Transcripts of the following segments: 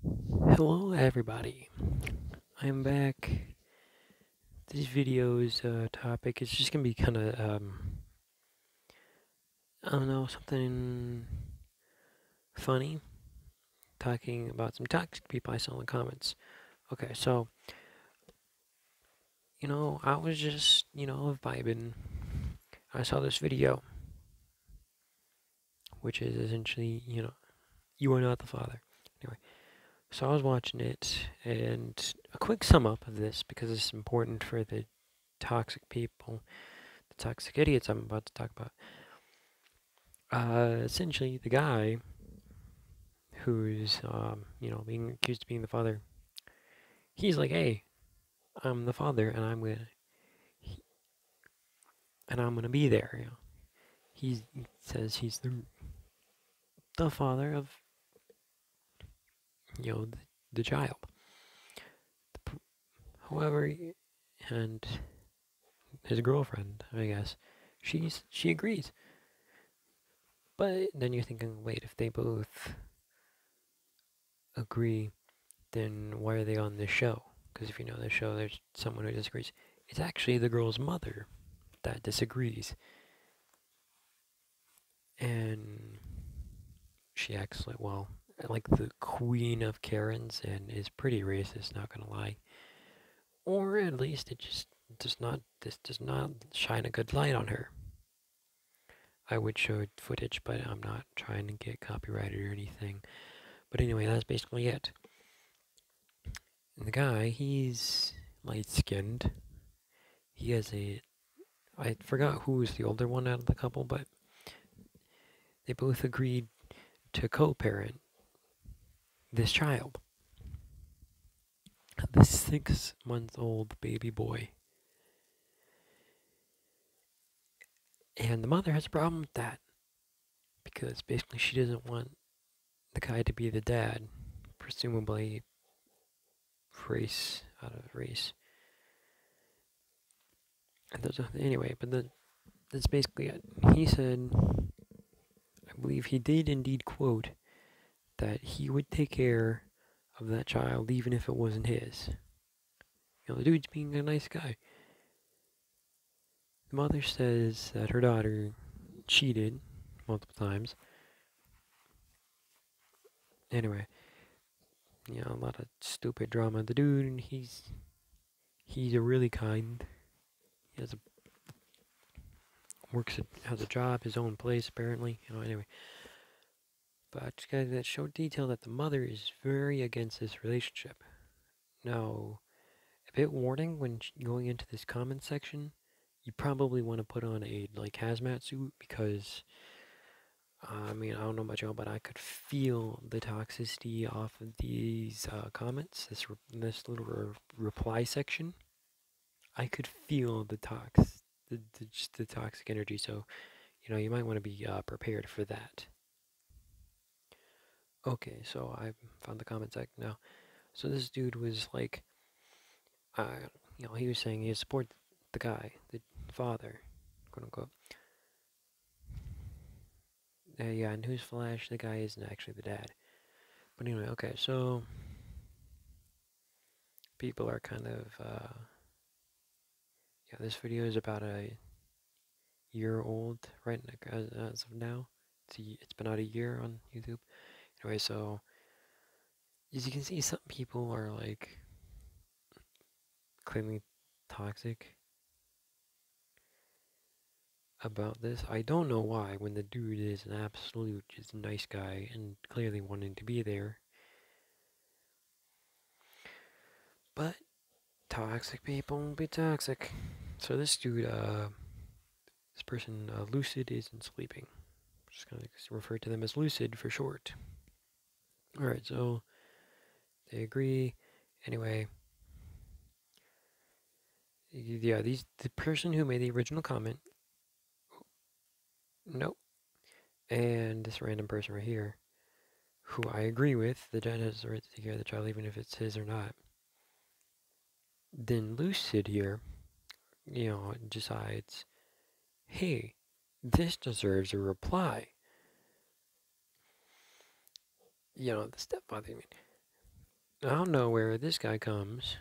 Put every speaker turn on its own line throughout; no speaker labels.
Hello everybody, I'm back. This video's topic is just gonna be kind of, I don't know, something funny, talking about some toxic people I saw in the comments. Okay, so, I was just, vibing. I saw this video, which is essentially, you are not the father. Anyway, so I was watching it, and a quick sum up of this, because it's important for the toxic people, the toxic idiots I'm about to talk about. Essentially, the guy who's, being accused of being the father, he's like, "Hey, I'm the father, and I'm gonna be there." He says he's the father of, the child. However, and his girlfriend, I guess, she agrees. But then you're thinking, wait, if they both agree, then why are they on this show? Because if you know the show, there's someone who disagrees. It's actually the girl's mother that disagrees, and she acts like the queen of Karens and is pretty racist, not gonna lie. Or at least it just does not shine a good light on her. I would show footage, but I'm not trying to get copyrighted or anything. But anyway, that's basically it. And the guy, he's light skinned. He has I forgot who was the older one out of the couple, but they both agreed to co-parent this child, this 6-month-old baby boy. And the mother has a problem with that because basically she doesn't want the guy to be the dad, presumably race out of race. And anyway, but that's basically it. He said, I believe he did indeed quote that he would take care of that child even if it wasn't his. The dude's being a nice guy. The mother says that her daughter cheated multiple times. Anyway, a lot of stupid drama. The dude, he's a really kind. He has a job, his own place apparently. Anyway, but guys, that showed detail that the mother is very against this relationship. Now, a bit warning when going into this comment section, you probably want to put on a hazmat suit because I don't know about y'all, but I could feel the toxicity off of these comments. This little reply section, I could feel just the toxic energy. So you might want to be prepared for that. Okay, so I found the comment section now. So this dude was like, he was saying he support the guy, the father, quote unquote. Yeah, newsflash, the guy isn't actually the dad. But anyway, okay, so people are kind of, this video is about a year old, right, as of now. It's been out a year on YouTube. Anyway, so as you can see, some people are like clearly toxic about this. I don't know why, when the dude is an absolute just nice guy and clearly wanting to be there. But toxic people will be toxic. So this dude, this person, Lucid, isn't sleeping. I'm just gonna refer to them as Lucid for short. Alright, so they agree. Anyway, yeah, the person who made the original comment, nope, and this random person right here, who I agree with, the dad has the right to take care of the child even if it's his or not. Then Lucid here, decides, hey, this deserves a reply. The stepfather, Out of nowhere, this guy comes.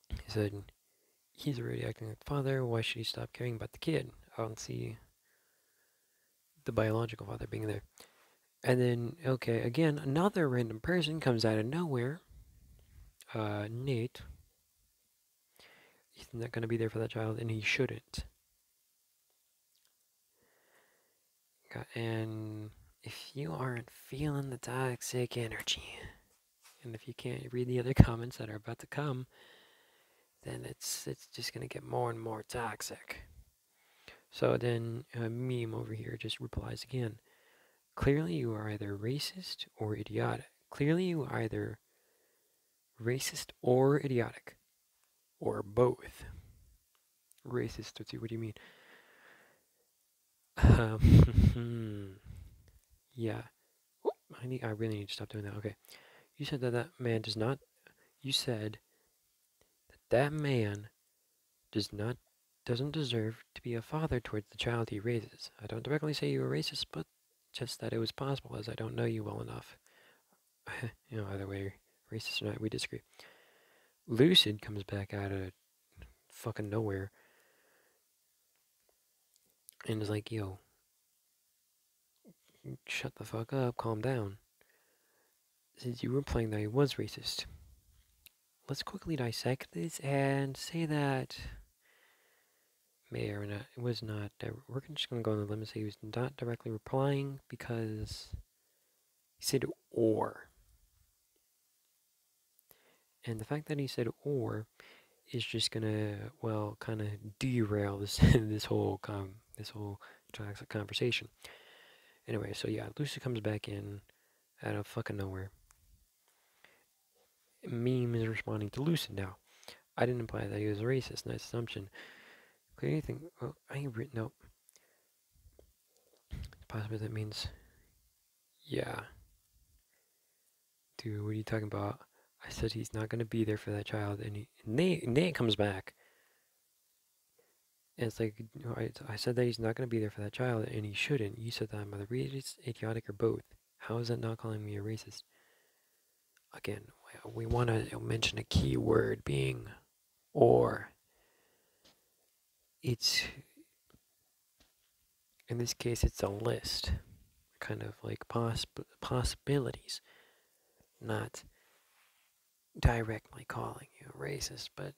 He said, he's already acting like the father. Why should he stop caring about the kid? I don't see the biological father being there. And then, okay, again, another random person comes out of nowhere. Nate. He's not going to be there for that child, and he shouldn't. And if you aren't feeling the toxic energy, and if you can't read the other comments that are about to come, then it's just going to get more and more toxic. So then Meme over here just replies again. Clearly you are either racist or idiotic. Clearly you are either racist or idiotic. Or both. Racist, what do you mean? Yeah. Oh, I really need to stop doing that. Okay. You said that that man does not... You said that man doesn't deserve to be a father towards the child he raises. I don't directly say you were racist, but just that it was possible, as I don't know you well enough. Either way, racist or not, we disagree. Lucid comes back out of fucking nowhere and is like, yo, shut the fuck up, calm down. Since you were implying that he was racist, let's quickly dissect this and say that may or not, it was not, we're just going to go on the limb and say he was not directly replying because he said or. And the fact that he said or is just gonna, well, kind of derail this this whole toxic conversation. Anyway, so yeah, Lucy comes back in out of fucking nowhere. Meme is responding to Lucid now. I didn't imply that he was a racist. Nice assumption. Clear anything? Well, I ain't written. Nope. Possibly that means, yeah. Dude, what are you talking about? I said he's not gonna be there for that child, and Nate comes back. And it's like, I said that he's not going to be there for that child, and he shouldn't. You said that I'm either racist, idiotic, or both. How is that not calling me a racist? Again, we want to mention a key word being or. It's, in this case, it's a list, kind of like possibilities, not directly calling you a racist, but,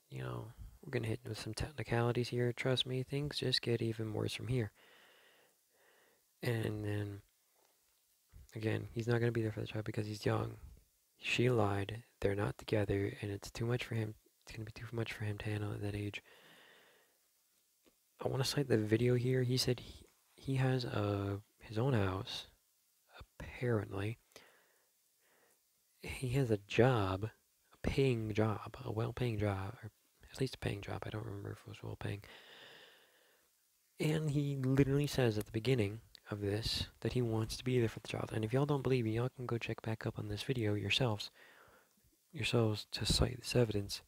we're going to hit with some technicalities here. Trust me, things just get even worse from here. And then, again, he's not going to be there for the child because he's young. She lied. They're not together, and it's too much for him. It's going to be too much for him to handle at that age. I want to cite the video here. He said he has his own house, apparently. He has a job, a paying job, a well-paying job, or at least a paying job. I don't remember if it was well-paying. And he literally says at the beginning of this that he wants to be there for the child. And if y'all don't believe me, y'all can go check back up on this video yourselves to cite this evidence.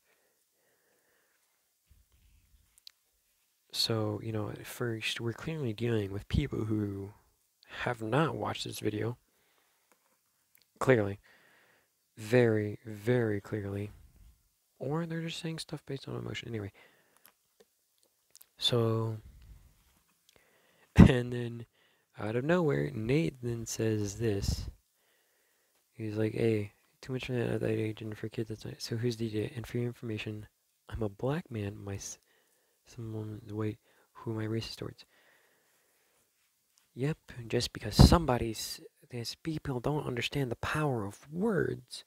So, at first, we're clearly dealing with people who have not watched this video. Clearly. Very, very clearly. Or they're just saying stuff based on emotion. Anyway. So, and then, out of nowhere, Nate then says this. He's like, hey, too much for that at that age and for kids, that's not. So here's the idea. And for your information, I'm a black man, someone, wait, who am I racist towards? Yep, just because these people don't understand the power of words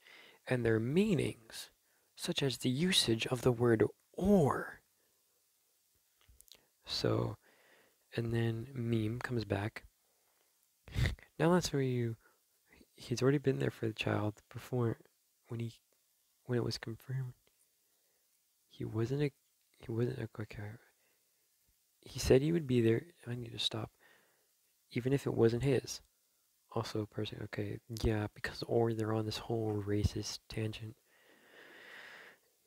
and their meanings, such as the usage of the word or. So, and then Meme comes back. Now that's where he's already been there for the child before, when it was confirmed. He wasn't a quick. He said he would be there. I need to stop. Even if it wasn't his. Also, person, okay, yeah, because or they're on this whole racist tangent.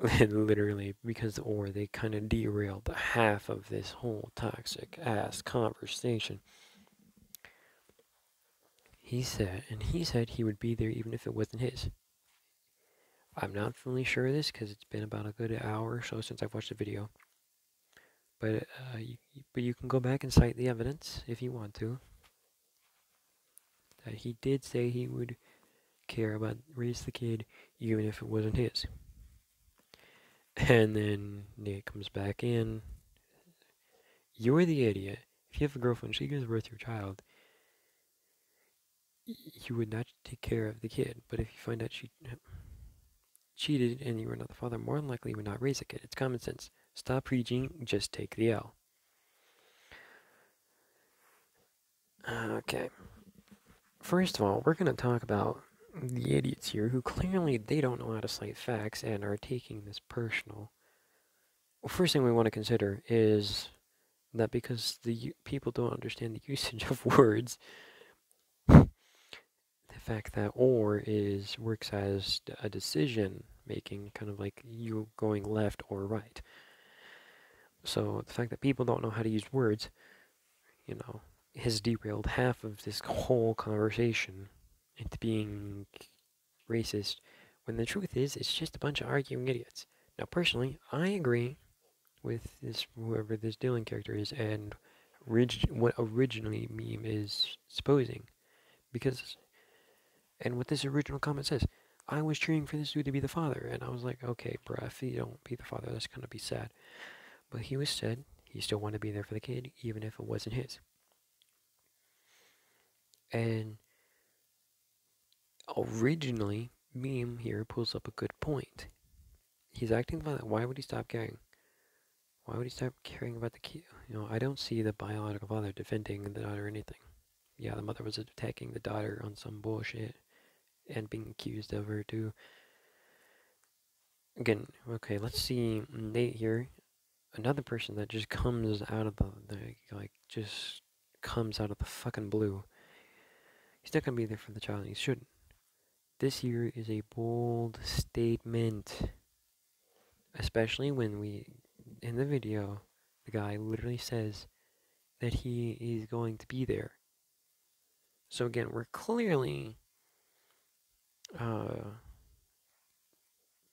Literally, or they kind of derailed half of this whole toxic ass conversation. He said he would be there even if it wasn't his. I'm not fully sure of this because it's been about a good hour or so since I've watched the video. But you can go back and cite the evidence if you want to. That he did say he would care about raise the kid even if it wasn't his. And then Nate comes back in. You're the idiot. If you have a girlfriend, she gives birth to your child, you would not take care of the kid. But if you find out she cheated and you were not the father, more than likely you would not raise a kid. It's common sense. Stop preaching, just take the L. Okay. First of all, we're going to talk about the idiots here who clearly they don't know how to cite facts and are taking this personal. Well, first thing we want to consider is that because the people don't understand the usage of words, the fact that or works as a decision making, kind of like you going left or right. So the fact that people don't know how to use words, has derailed half of this whole conversation into being racist, when the truth is, it's just a bunch of arguing idiots. Now, personally, I agree with whoever this Dylan character is, and what originally meme is supposing, because, and what this original comment says, I was cheering for this dude to be the father, and I was like, okay, bruh, if you don't be the father, that's gonna be sad. But he said he still wanted to be there for the kid, even if it wasn't his. And originally, meme here pulls up a good point. He's acting violent. Why would he stop caring? Why would he stop caring about the kid? I don't see the biological father defending the daughter or anything. Yeah, the mother was attacking the daughter on some bullshit and being accused of her too. Again, okay, let's see Nate here. Another person that just comes out of just comes out of the fucking blue. He's not gonna be there for the child. He shouldn't. This here is a bold statement, especially when in the video, the guy literally says that he is going to be there. So again, we're clearly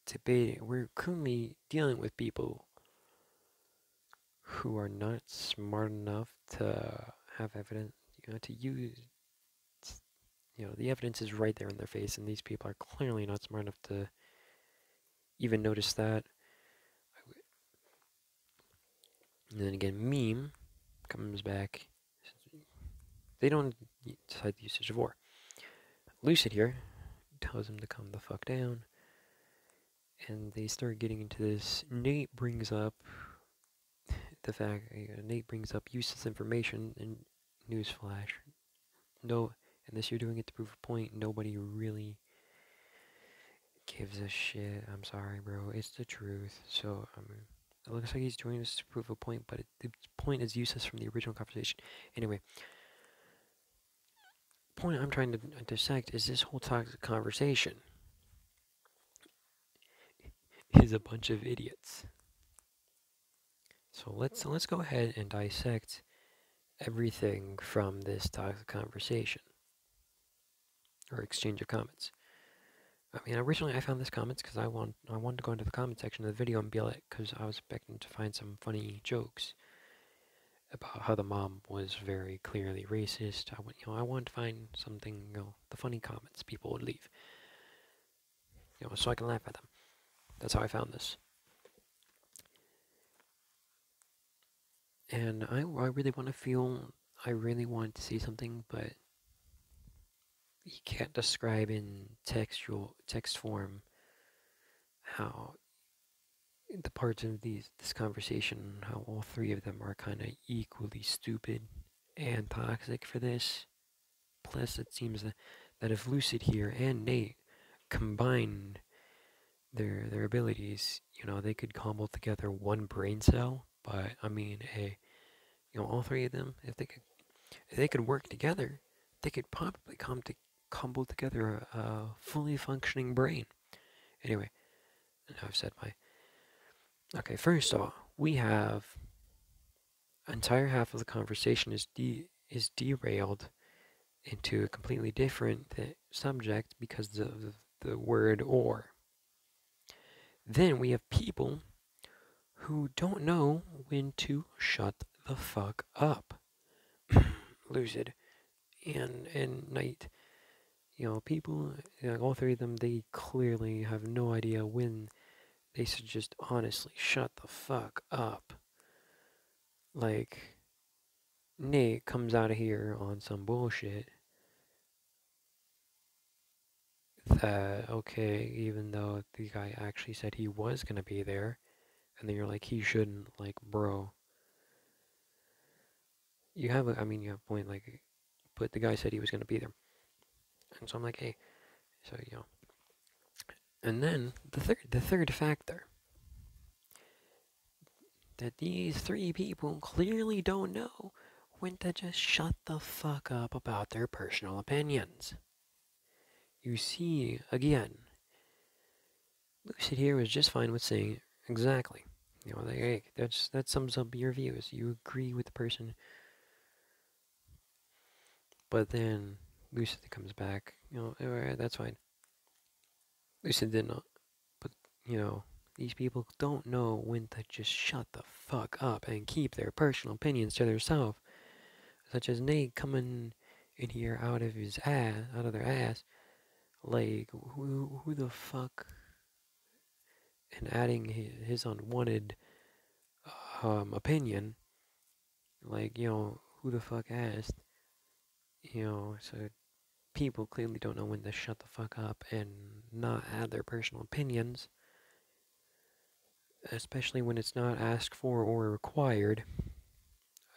debating. We're currently dealing with people who are not smart enough to have evidence, to use. The evidence is right there in their face, and these people are clearly not smart enough to even notice that. And then again, meme comes back. They don't decide the usage of war. Lucid here tells him to calm the fuck down, and they start getting into this. Nate brings up useless information, and newsflash, no, unless you're doing it to prove a point, nobody really gives a shit. I'm sorry, bro, it's the truth. So, it looks like he's doing this to prove a point, but the point is useless from the original conversation. Anyway, point I'm trying to dissect is this whole toxic conversation is a bunch of idiots. So let's go ahead and dissect everything from this toxic conversation or exchange of comments. Originally I found this comments because I wanted to go into the comment section of the video and be like, because I was expecting to find some funny jokes about how the mom was very clearly racist. I wanted to find something, the funny comments people would leave, so I can laugh at them. That's how I found this. And I really want to see something, but you can't describe in text form how the parts of this conversation, how all three of them are kind of equally stupid and toxic for this. Plus, it seems that if Lucid here and Nate combined their abilities, they could combo together one brain cell. But hey, all three of them, if they could work together, they could probably combo together a fully functioning brain. Anyway, I've said my Okay, first off, we have entire half of the conversation is derailed into a completely different subject because of the word or. Then we have people who don't know when to shut the fuck up. Lucid and Knight, people, all three of them, they clearly have no idea when they should just honestly shut the fuck up. Like, Nate comes out of here on some bullshit that, okay, even though the guy actually said he was gonna be there, and then you're like, he shouldn't, like, bro. You have you have a point, like, but the guy said he was gonna be there. And so I'm like, hey, so, And then the third factor, that these three people clearly don't know when to just shut the fuck up about their personal opinions. You see, again, Lucid here was just fine with saying exactly. Like, hey, that sums up your views. You agree with the person, but then Lucid comes back. Alright, that's fine. Lucid did not, but these people don't know when to just shut the fuck up and keep their personal opinions to themselves. Such as Nate coming in here out of their ass, like who the fuck, and adding his unwanted opinion, like who the fuck asked, so people clearly don't know when to shut the fuck up and not add their personal opinions, especially when it's not asked for or required.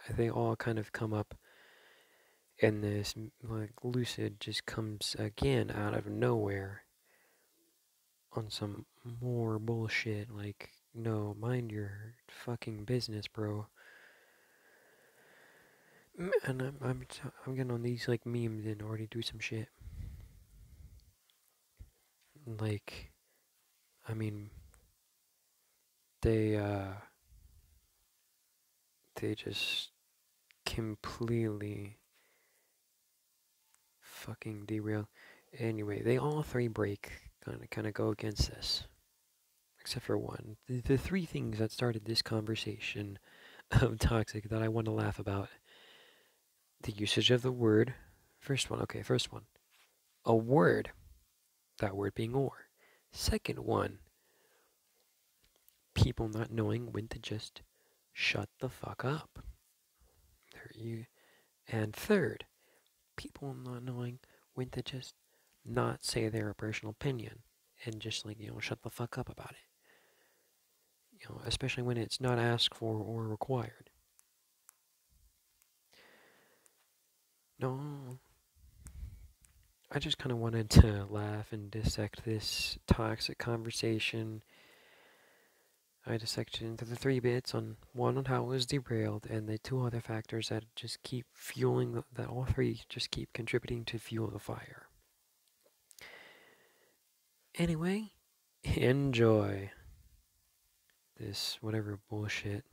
They all kind of come up, and this, like, Lucid just comes again out of nowhere on some more bullshit, like, no, mind your fucking business, bro. And I'm getting on these, like, memes and already do some shit. Like, I mean, they, they just completely fucking derail. Anyway, they all three break, kind of go against this, except for one. The three things that started this conversation of toxic that I want to laugh about: the usage of the word. First one, okay, first one. A word, that word being or. Second one, people not knowing when to just shut the fuck up. There you. And third, people not knowing when to just not say their personal opinion and just, like, shut the fuck up about it. Especially when it's not asked for or required. No, I just kind of wanted to laugh and dissect this toxic conversation. I dissected into the three bits, on one on how it was derailed, and the two other factors that just keep fueling, that all three just keep contributing to fuel the fire. Anyway, enjoy this whatever bullshit